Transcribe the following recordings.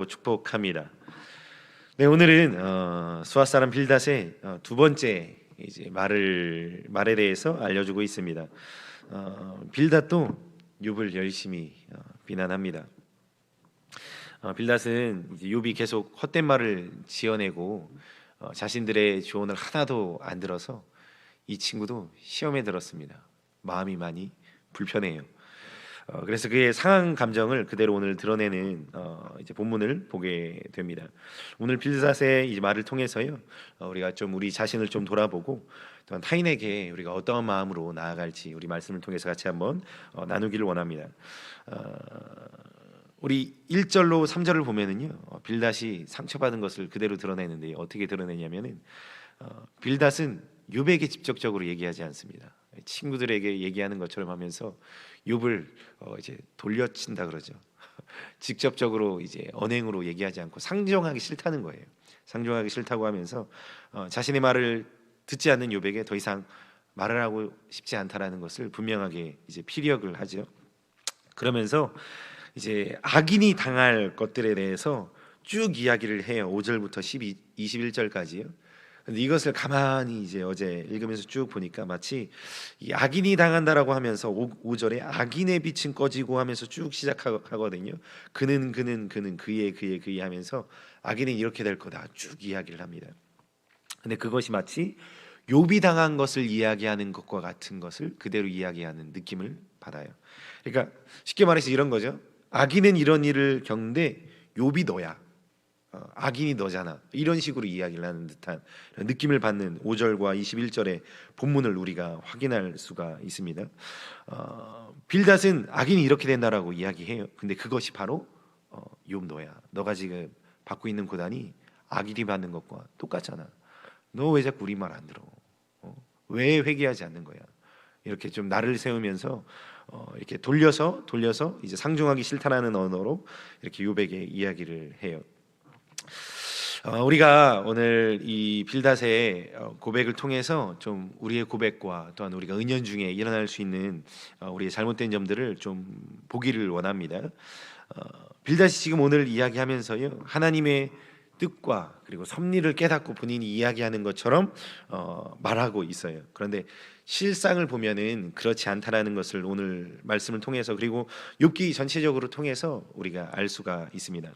축복합니다. 네, 오늘은 수아 사람 빌닷의 두 번째 이제 말에 대해서 알려주고 있습니다. 빌닷도 욥을 열심히 비난합니다. 빌닷은 이제 욥이 계속 헛된 말을 지어내고 자신들의 조언을 하나도 안 들어서 이 친구도 시험에 들었습니다. 마음이 많이 불편해요. 그래서 그의 상한 감정을 그대로 오늘 드러내는 이제 본문을 보게 됩니다. 오늘 빌닷의 이 말을 통해서요, 우리가 좀 우리 자신을 좀 돌아보고 또한 타인에게 우리가 어떠한 마음으로 나아갈지 우리 말씀을 통해서 같이 한번 나누기를 원합니다. 우리 1절로 3절을 보면은요, 빌닷이 상처받은 것을 그대로 드러내는데 어떻게 드러내냐면은 빌닷은 욥에게 직접적으로 얘기하지 않습니다. 친구들에게 얘기하는 것처럼 하면서 욥을 이제 돌려친다 그러죠. 직접적으로 이제 언행으로 얘기하지 않고 상종하기 싫다는 거예요. 상종하기 싫다고 하면서 자신의 말을 듣지 않는 욥에게 더 이상 말을 하고 싶지 않다라는 것을 분명하게 이제 피력을 하죠. 그러면서 이제 악인이 당할 것들에 대해서 쭉 이야기를 해요. 5절부터 21절까지요. 근데 이것을 가만히 이제 어제 읽으면서 쭉 보니까 마치 이 악인이 당한다라고 하면서 5절에 악인의 빛은 꺼지고 하면서 쭉 시작하거든요. 그는 그의 하면서 악인은 이렇게 될 거다 쭉 이야기를 합니다. 근데 그것이 마치 욥이 당한 것을 이야기하는 것과 같은 것을 그대로 이야기하는 느낌을 받아요. 그러니까 쉽게 말해서 이런 거죠. 악인은 이런 일을 겪는데 욥이 너야. 악인이 너잖아. 이런 식으로 이야기를 하는 듯한 느낌을 받는 5절과 21절의 본문을 우리가 확인할 수가 있습니다. 빌닷은 악인이 이렇게 된다라고 이야기해요. 근데 그것이 바로 욥 너야. 너가 지금 받고 있는 고난이 악인이 받는 것과 똑같잖아. 너 왜 자꾸 우리 말 안 들어? 왜 회개하지 않는 거야? 이렇게 좀 나를 세우면서 이렇게 돌려서 이제 상종하기 싫다라는 언어로 이렇게 욥에게 이야기를 해요. 우리가 오늘 이 빌닷의 고백을 통해서 좀 우리의 고백과 또한 우리가 은연중에 일어날 수 있는 우리의 잘못된 점들을 좀 보기를 원합니다. 빌닷이 지금 오늘 이야기하면서요, 하나님의 뜻과 그리고 섭리를 깨닫고 본인이 이야기하는 것처럼 말하고 있어요. 그런데 실상을 보면은 그렇지 않다라는 것을 오늘 말씀을 통해서 그리고 욥기 전체적으로 통해서 우리가 알 수가 있습니다.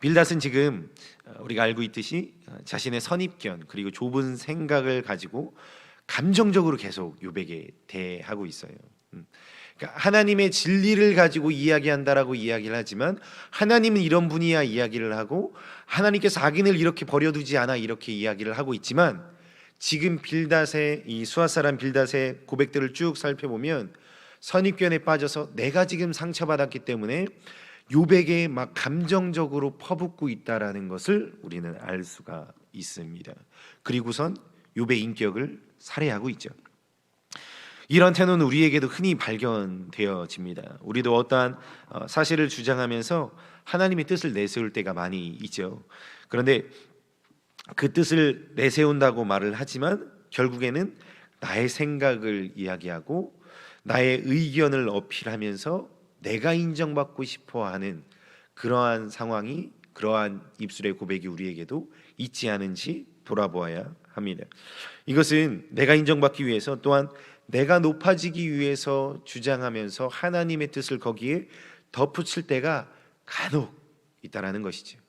빌닷은 지금 우리가 알고 있듯이 자신의 선입견 그리고 좁은 생각을 가지고 감정적으로 계속 욥에게 대하고 있어요. 그러니까 하나님의 진리를 가지고 이야기한다라고 이야기를 하지만 하나님은 이런 분이야 이야기를 하고 하나님께서 악인을 이렇게 버려두지 않아 이렇게 이야기를 하고 있지만 지금 빌닷의 이 수아 사람 빌닷의 고백들을 쭉 살펴보면 선입견에 빠져서 내가 지금 상처받았기 때문에 욥에게 막 감정적으로 퍼붓고 있다라는 것을 우리는 알 수가 있습니다. 그리고선 욥의 인격을 살해하고 있죠. 이런 태도는 우리에게도 흔히 발견되어집니다. 우리도 어떠한 사실을 주장하면서 하나님의 뜻을 내세울 때가 많이 있죠. 그런데 그 뜻을 내세운다고 말을 하지만 결국에는 나의 생각을 이야기하고 나의 의견을 어필하면서 내가 인정받고 싶어하는 그러한 상황이 그러한 입술의 고백이 우리에게도 있지 않은지 돌아보아야 합니다. 이것은 내가 인정받기 위해서 또한 내가 높아지기 위해서 주장하면서 하나님의 뜻을 거기에 덧붙일 때가 간혹 있다라는 것이죠.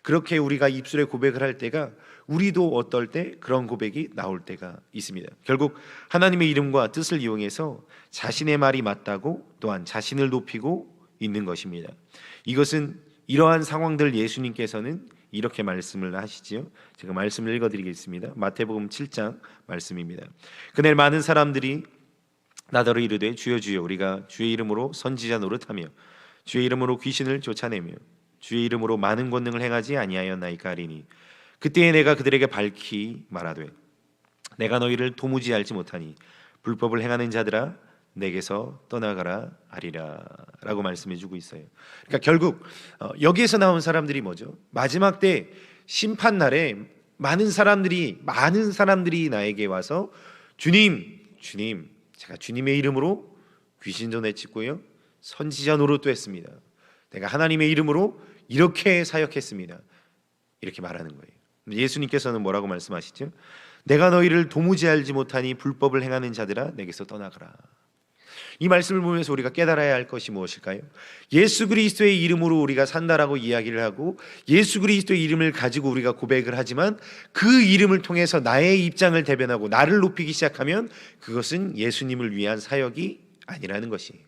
그렇게 우리가 입술에 고백을 할 때가 우리도 어떨 때 그런 고백이 나올 때가 있습니다. 결국 하나님의 이름과 뜻을 이용해서 자신의 말이 맞다고 또한 자신을 높이고 있는 것입니다. 이것은 이러한 상황들 예수님께서는 이렇게 말씀을 하시지요. 제가 말씀을 읽어드리겠습니다. 마태복음 7장 말씀입니다. 그날 많은 사람들이 나더러 이르되 주여 주여 우리가 주의 이름으로 선지자 노릇하며 주의 이름으로 귀신을 쫓아내며 주의 이름으로 많은 권능을 행하지 아니하였나이까 하리니 그때에 내가 그들에게 밝히 말하되 내가 너희를 도무지 알지 못하니 불법을 행하는 자들아 내게서 떠나가라 하리라 라고 말씀해주고 있어요. 그러니까 결국 여기에서 나온 사람들이 뭐죠? 마지막 때 심판날에 많은 사람들이 나에게 와서 주님 제가 주님의 이름으로 귀신도 내쫓고요 선지자 노릇도 했습니다. 내가 하나님의 이름으로 이렇게 사역했습니다. 이렇게 말하는 거예요. 예수님께서는 뭐라고 말씀하시죠? 내가 너희를 도무지 알지 못하니 불법을 행하는 자들아 내게서 떠나가라. 이 말씀을 보면서 우리가 깨달아야 할 것이 무엇일까요? 예수 그리스도의 이름으로 우리가 산다라고 이야기를 하고 예수 그리스도의 이름을 가지고 우리가 고백을 하지만 그 이름을 통해서 나의 입장을 대변하고 나를 높이기 시작하면 그것은 예수님을 위한 사역이 아니라는 것이에요.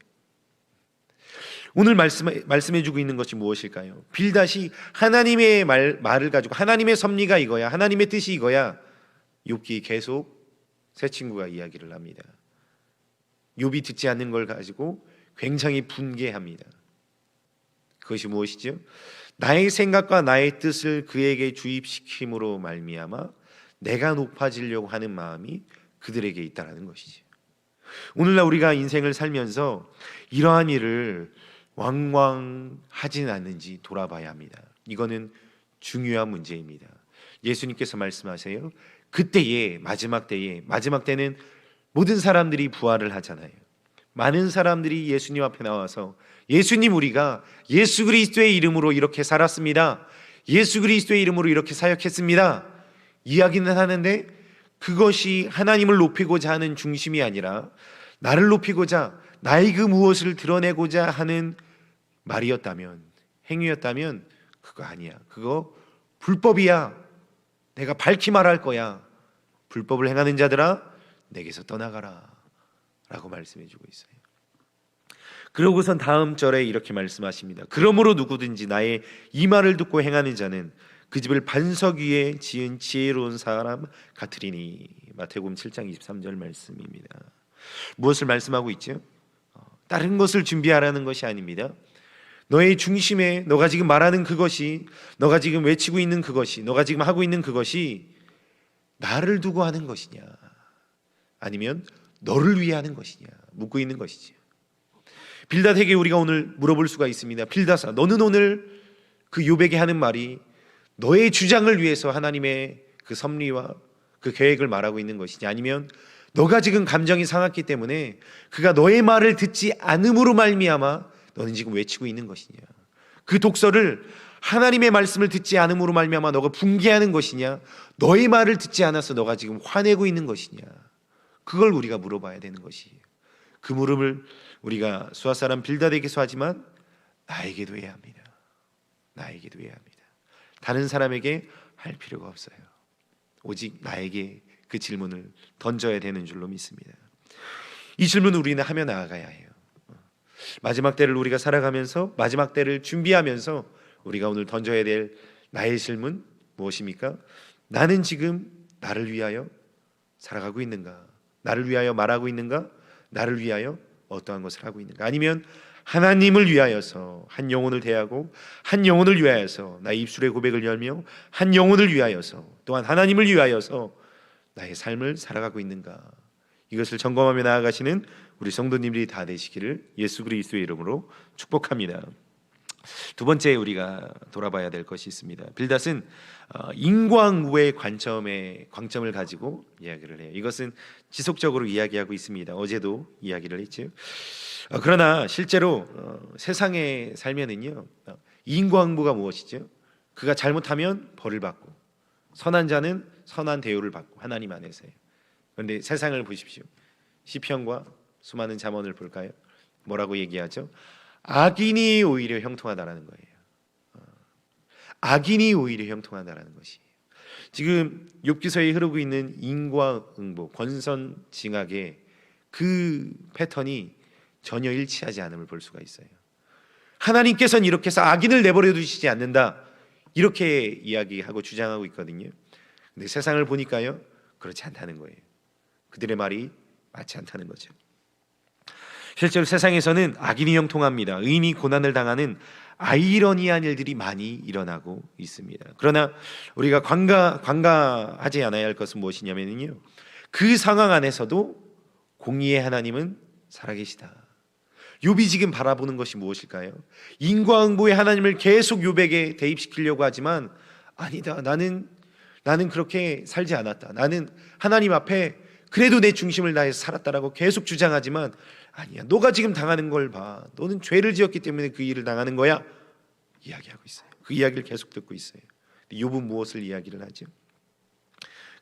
오늘 말씀해주고 있는 것이 무엇일까요? 빌닷이 하나님의 말을 가지고 하나님의 섭리가 이거야, 하나님의 뜻이 이거야. 욥기 계속 새 친구가 이야기를 합니다. 욥이 듣지 않는 걸 가지고 굉장히 분개합니다. 그것이 무엇이죠? 나의 생각과 나의 뜻을 그에게 주입시킴으로 말미암아 내가 높아지려고 하는 마음이 그들에게 있다라는 것이죠. 오늘날 우리가 인생을 살면서 이러한 일을 왕왕 하진 않는지 돌아봐야 합니다. 이거는 중요한 문제입니다. 예수님께서 말씀하세요. 그때에 마지막 때는 모든 사람들이 부활을 하잖아요. 많은 사람들이 예수님 앞에 나와서 예수님, 우리가 예수 그리스도의 이름으로 이렇게 살았습니다. 예수 그리스도의 이름으로 이렇게 사역했습니다. 이야기는 하는데 그것이 하나님을 높이고자 하는 중심이 아니라 나를 높이고자 나의 그 무엇을 드러내고자 하는 말이었다면, 행위였다면 그거 아니야. 그거 불법이야. 내가 밝히 말할 거야. 불법을 행하는 자들아 내게서 떠나가라 라고 말씀해주고 있어요. 그러고선 다음 절에 이렇게 말씀하십니다. 그러므로 누구든지 나의 이 말을 듣고 행하는 자는 그 집을 반석 위에 지은 지혜로운 사람 같으리니. 마태복음 7장 23절 말씀입니다. 무엇을 말씀하고 있죠? 다른 것을 준비하라는 것이 아닙니다. 너의 중심에 너가 지금 말하는 그것이, 너가 지금 외치고 있는 그것이, 너가 지금 하고 있는 그것이 나를 두고 하는 것이냐 아니면 너를 위해 하는 것이냐 묻고 있는 것이지. 빌닷에게 우리가 오늘 물어볼 수가 있습니다. 빌닷아, 너는 오늘 그 욥에게 하는 말이 너의 주장을 위해서 하나님의 그 섭리와 그 계획을 말하고 있는 것이냐, 아니면 너가 지금 감정이 상했기 때문에 그가 너의 말을 듣지 않음으로 말미암아 너는 지금 외치고 있는 것이냐, 그 독서를 하나님의 말씀을 듣지 않음으로 말미암아 너가 분개하는 것이냐, 너의 말을 듣지 않아서 너가 지금 화내고 있는 것이냐, 그걸 우리가 물어봐야 되는 것이에요. 그 물음을 우리가 수아 사람 빌닷에게서 하지만 나에게도 해야 합니다. 나에게도 해야 합니다. 다른 사람에게 할 필요가 없어요. 오직 나에게 그 질문을 던져야 되는 줄로 믿습니다. 이 질문을 우리는 하며 나아가야 해요. 마지막 때를 우리가 살아가면서, 마지막 때를 준비하면서 우리가 오늘 던져야 될 나의 질문 무엇입니까? 나는 지금 나를 위하여 살아가고 있는가? 나를 위하여 말하고 있는가? 나를 위하여 어떠한 것을 하고 있는가? 아니면 하나님을 위하여서 한 영혼을 대하고 한 영혼을 위하여서 나의 입술의 고백을 열며 한 영혼을 위하여서 또한 하나님을 위하여서 나의 삶을 살아가고 있는가? 이것을 점검하며 나아가시는 우리 성도님들이 다 되시기를 예수 그리스도의 이름으로 축복합니다. 두 번째 우리가 돌아봐야 될 것이 있습니다. 빌닷은 인과응보의 관점을 가지고 이야기를 해요. 이것은 지속적으로 이야기하고 있습니다. 어제도 이야기를 했죠. 그러나 실제로 세상에 살면은요, 인과응보가 무엇이죠? 그가 잘못하면 벌을 받고 선한 자는 선한 대우를 받고 하나님 안에서요. 그런데 세상을 보십시오. 시편과 수많은 잠언을 볼까요? 뭐라고 얘기하죠? 악인이 오히려 형통하다라는 거예요. 악인이 오히려 형통하다라는 것이. 지금 욥기서에 흐르고 있는 인과응보, 권선징악의 그 패턴이 전혀 일치하지 않음을 볼 수가 있어요. 하나님께서는 이렇게 해서 악인을 내버려 두시지 않는다, 이렇게 이야기하고 주장하고 있거든요. 근데 세상을 보니까요, 그렇지 않다는 거예요. 그들의 말이 맞지 않다는 거죠. 실제로 세상에서는 악인이 형통합니다. 의인이 고난을 당하는 아이러니한 일들이 많이 일어나고 있습니다. 그러나 우리가 관가하지 않아야 할 것은 무엇이냐면요, 그 상황 안에서도 공의의 하나님은 살아계시다. 욥이 지금 바라보는 것이 무엇일까요? 인과응보의 하나님을 계속 욥에게 대입시키려고 하지만 아니다, 나는 그렇게 살지 않았다, 나는 하나님 앞에 그래도 내 중심을 다해서 살았다라고 계속 주장하지만 아니야, 너가 지금 당하는 걸 봐, 너는 죄를 지었기 때문에 그 일을 당하는 거야, 이야기하고 있어요. 그 이야기를 계속 듣고 있어요. 욥은 무엇을 이야기를 하죠?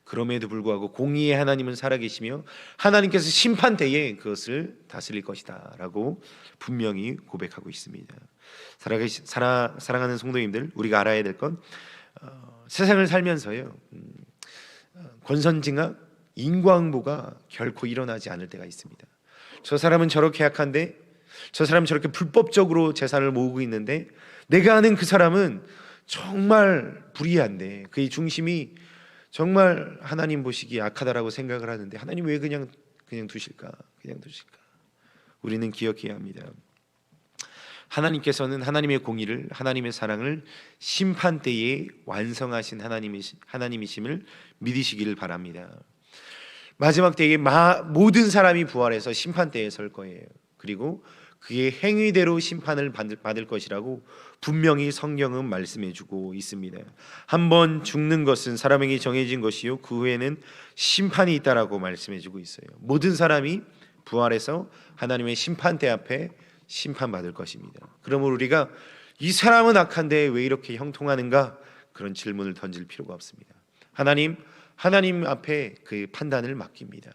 그럼에도 불구하고 공의의 하나님은 살아계시며 하나님께서 심판 때에 그것을 다스릴 것이다 라고 분명히 고백하고 있습니다. 사랑하는 성도님들, 우리가 알아야 될 건 세상을 살면서요, 권선징악, 인과응보가 결코 일어나지 않을 때가 있습니다. 저 사람은 저렇게 약한데, 저 사람은 저렇게 불법적으로 재산을 모으고 있는데, 내가 아는 그 사람은 정말 불의한데 그의 중심이 정말 하나님 보시기에 악하다라고 생각을 하는데 하나님 왜 그냥 두실까? 그냥 두실까? 우리는 기억해야 합니다. 하나님께서는 하나님의 공의를, 하나님의 사랑을 심판 때에 완성하신 하나님이심을 믿으시기를 바랍니다. 마지막 때에 모든 사람이 부활해서 심판 때에 설 거예요. 그리고 그의 행위대로 심판을 받을 것이라고 분명히 성경은 말씀해주고 있습니다. 한번 죽는 것은 사람에게 정해진 것이요 그 후에는 심판이 있다라고 말씀해주고 있어요. 모든 사람이 부활해서 하나님의 심판대 앞에 심판받을 것입니다. 그러므로 우리가 이 사람은 악한데 왜 이렇게 형통하는가? 그런 질문을 던질 필요가 없습니다. 하나님 앞에 그 판단을 맡깁니다.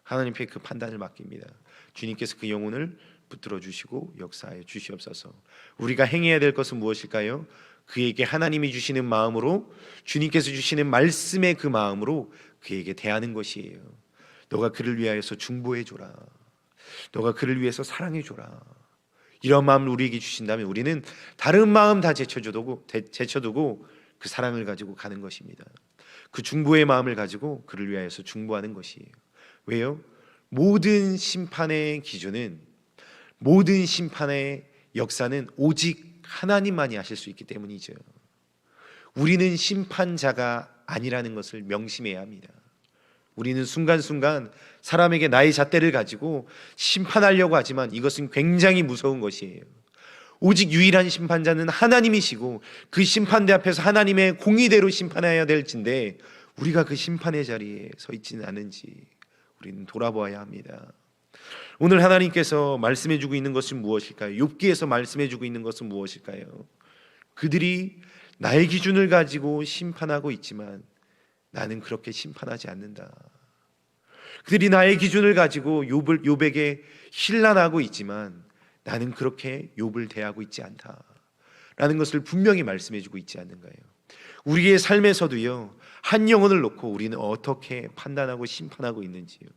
하나님 앞에 그 판단을 맡깁니다. 주님께서 그 영혼을 붙들어 주시고 역사하여 주시옵소서. 우리가 행해야 될 것은 무엇일까요? 그에게 하나님이 주시는 마음으로, 주님께서 주시는 말씀의 그 마음으로 그에게 대하는 것이에요. 너가 그를 위하여서 중보해 줘라. 너가 그를 위해서 사랑해 줘라. 이런 마음을 우리에게 주신다면 우리는 다른 마음 다 제쳐두고 그 사랑을 가지고 가는 것입니다. 그 중보의 마음을 가지고 그를 위하여서 중보하는 것이에요. 왜요? 모든 심판의 기준은, 모든 심판의 역사는 오직 하나님만이 하실 수 있기 때문이죠. 우리는 심판자가 아니라는 것을 명심해야 합니다. 우리는 순간순간 사람에게 나의 잣대를 가지고 심판하려고 하지만 이것은 굉장히 무서운 것이에요. 오직 유일한 심판자는 하나님이시고 그 심판대 앞에서 하나님의 공의대로 심판해야 될진데 우리가 그 심판의 자리에 서 있지는 않은지 우리는 돌아보아야 합니다. 오늘 하나님께서 말씀해주고 있는 것은 무엇일까요? 욥기에서 말씀해주고 있는 것은 무엇일까요? 그들이 나의 기준을 가지고 심판하고 있지만 나는 그렇게 심판하지 않는다. 그들이 나의 기준을 가지고 욥에게 힐난하고 있지만 나는 그렇게 욥을 대하고 있지 않다 라는 것을 분명히 말씀해주고 있지 않는가요? 우리의 삶에서도요, 한 영혼을 놓고 우리는 어떻게 판단하고 심판하고 있는지요,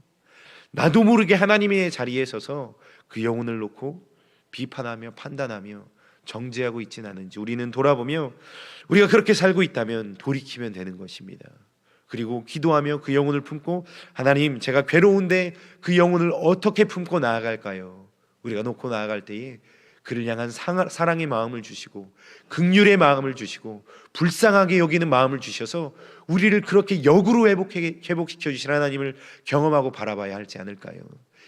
나도 모르게 하나님의 자리에 서서 그 영혼을 놓고 비판하며 판단하며 정죄하고 있지는 않은지 우리는 돌아보며 우리가 그렇게 살고 있다면 돌이키면 되는 것입니다. 그리고 기도하며 그 영혼을 품고, 하나님, 제가 괴로운데 그 영혼을 어떻게 품고 나아갈까요? 우리가 놓고 나아갈 때에 그를 향한 사랑의 마음을 주시고 긍휼의 마음을 주시고 불쌍하게 여기는 마음을 주셔서 우리를 그렇게 역으로 회복시켜 주신 하나님을 경험하고 바라봐야 할지 않을까요?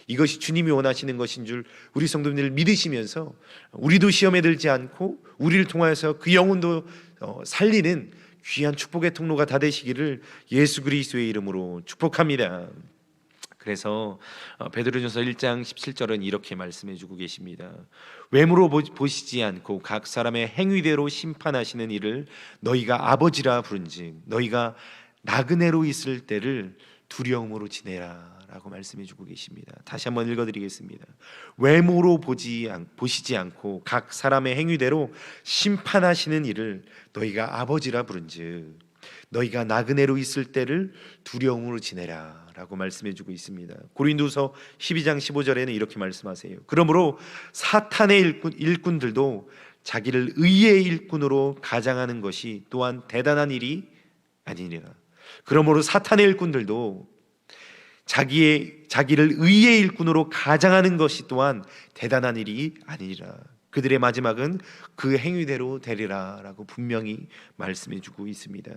이것이 주님이 원하시는 것인 줄 우리 성도님들 믿으시면서 우리도 시험에 들지 않고 우리를 통하여서 그 영혼도 살리는 귀한 축복의 통로가 다 되시기를 예수 그리스도의 이름으로 축복합니다. 그래서 베드로전서 1장 17절은 이렇게 말씀해 주고 계십니다. 외모로 보시지 않고 각 사람의 행위대로 심판하시는 이를 너희가 아버지라 부른즉 너희가 나그네로 있을 때를 두려움으로 지내라 라고 말씀해 주고 계십니다. 다시 한번 읽어드리겠습니다. 외모로 보시지 않고 각 사람의 행위대로 심판하시는 이를 너희가 아버지라 부른즉 너희가 나그네로 있을 때를 두려움으로 지내라 라고 말씀해 주고 있습니다. 고린도서 12장 15절에는 이렇게 말씀하세요. 그러므로 사탄의 일꾼들도 자기를 의의 일꾼으로 가장하는 것이 또한 대단한 일이 아니니라. 그러므로 사탄의 일꾼들도 자기를 의의 일꾼으로 가장하는 것이 또한 대단한 일이 아니니라. 그들의 마지막은 그 행위대로 되리라 라고 분명히 말씀해 주고 있습니다.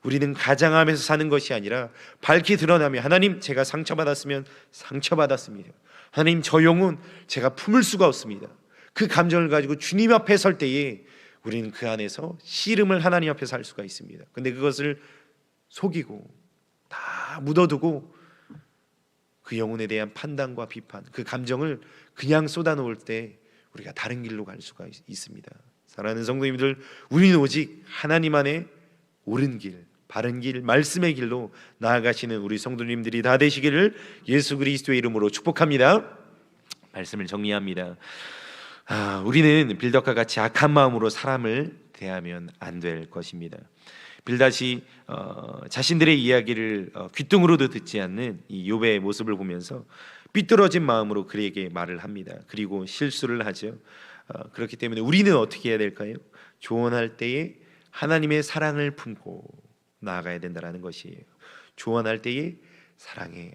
우리는 가장하면서 사는 것이 아니라 밝히 드러나며, 하나님, 제가 상처받았으면 상처받았습니다. 하나님, 저 영혼 제가 품을 수가 없습니다. 그 감정을 가지고 주님 앞에 설 때에 우리는 그 안에서 씨름을 하나님 앞에서 할 수가 있습니다. 근데 그것을 속이고 다 묻어두고 그 영혼에 대한 판단과 비판, 그 감정을 그냥 쏟아놓을 때 우리가 다른 길로 갈 수가 있습니다. 사랑하는 성도님들, 우리는 오직 하나님 안에 옳은 길, 바른 길, 말씀의 길로 나아가시는 우리 성도님들이 다 되시기를 예수 그리스도의 이름으로 축복합니다. 말씀을 정리합니다. 우리는 빌닷과 같이 악한 마음으로 사람을 대하면 안 될 것입니다. 빌닷이 자신들의 이야기를 귓등으로도 듣지 않는 이 욥의 모습을 보면서 삐뚤어진 마음으로 그에게 말을 합니다. 그리고 실수를 하죠. 그렇기 때문에 우리는 어떻게 해야 될까요? 조언할 때에 하나님의 사랑을 품고 나아가야 된다는 것이에요. 조언할 때에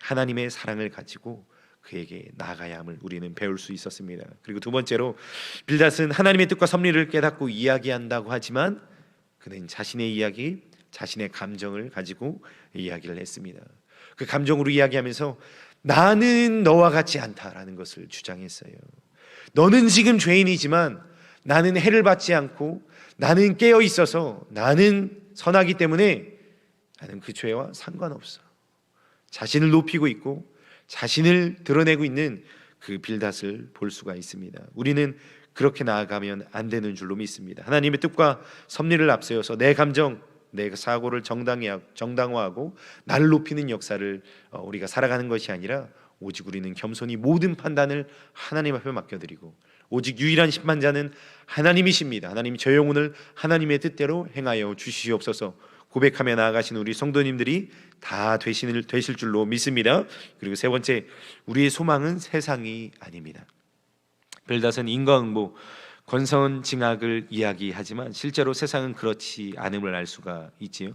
하나님의 사랑을 가지고 그에게 나아가야 함을 우리는 배울 수 있었습니다. 그리고 두 번째로, 빌닷은 하나님의 뜻과 섭리를 깨닫고 이야기한다고 하지만 그는 자신의 이야기, 자신의 감정을 가지고 이야기를 했습니다. 그 감정으로 이야기하면서 나는 너와 같지 않다라는 것을 주장했어요. 너는 지금 죄인이지만 나는 해를 받지 않고 나는 깨어 있어서 나는 선하기 때문에 나는 그 죄와 상관없어. 자신을 높이고 있고 자신을 드러내고 있는 그 빌닷을 볼 수가 있습니다. 우리는 그렇게 나아가면 안 되는 줄로 믿습니다. 하나님의 뜻과 섭리를 앞세워서 내 감정, 내 사고를 정당화하고 나를 높이는 역사를 우리가 살아가는 것이 아니라 오직 우리는 겸손히 모든 판단을 하나님 앞에 맡겨드리고 오직 유일한 심판자는 하나님이십니다. 하나님, 저 영혼을 하나님의 뜻대로 행하여 주시옵소서 고백하며 나아가시는 우리 성도님들이 다 되실 줄로 믿습니다. 그리고 세 번째, 우리의 소망은 세상이 아닙니다. 빌닷은 인과응보, 권선징악을 이야기하지만 실제로 세상은 그렇지 않음을 알 수가 있지요.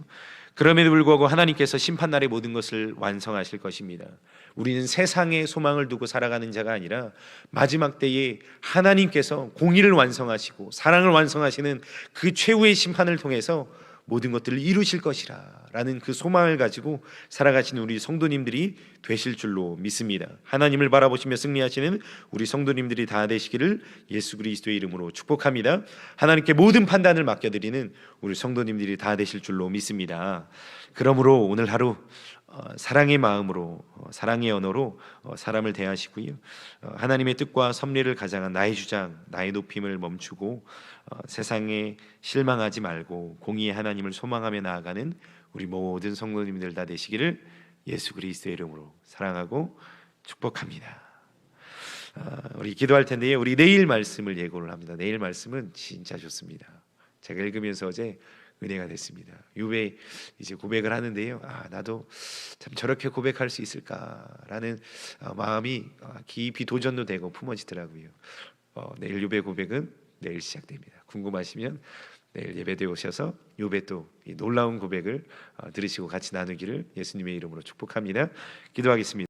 그럼에도 불구하고 하나님께서 심판날에 모든 것을 완성하실 것입니다. 우리는 세상에 소망을 두고 살아가는 자가 아니라 마지막 때에 하나님께서 공의를 완성하시고 사랑을 완성하시는 그 최후의 심판을 통해서 모든 것들을 이루실 것이라 라는 그 소망을 가지고 살아가시는 우리 성도님들이 되실 줄로 믿습니다. 하나님을 바라보시며 승리하시는 우리 성도님들이 다 되시기를 예수 그리스도의 이름으로 축복합니다. 하나님께 모든 판단을 맡겨드리는 우리 성도님들이 다 되실 줄로 믿습니다. 그러므로 오늘 하루 사랑의 마음으로, 사랑의 언어로 사람을 대하시고요, 하나님의 뜻과 섭리를 가장한 나의 주장, 나의 높임을 멈추고 세상에 실망하지 말고 공의의 하나님을 소망하며 나아가는 우리 모든 성도님들 다 되시기를 예수 그리스도의 이름으로 사랑하고 축복합니다. 우리 기도할 텐데요, 우리 내일 말씀을 예고를 합니다. 내일 말씀은 진짜 좋습니다. 제가 읽으면서 어제 은혜가 됐습니다. 욥이 이제 고백을 하는데요, 나도 참 저렇게 고백할 수 있을까라는 마음이 깊이 도전도 되고 품어지더라고요. 내일 욥의 고백은 내일 시작됩니다. 궁금하시면 내일 예배대에 오셔서 욥의 또 이 놀라운 고백을 들으시고 같이 나누기를 예수님의 이름으로 축복합니다. 기도하겠습니다.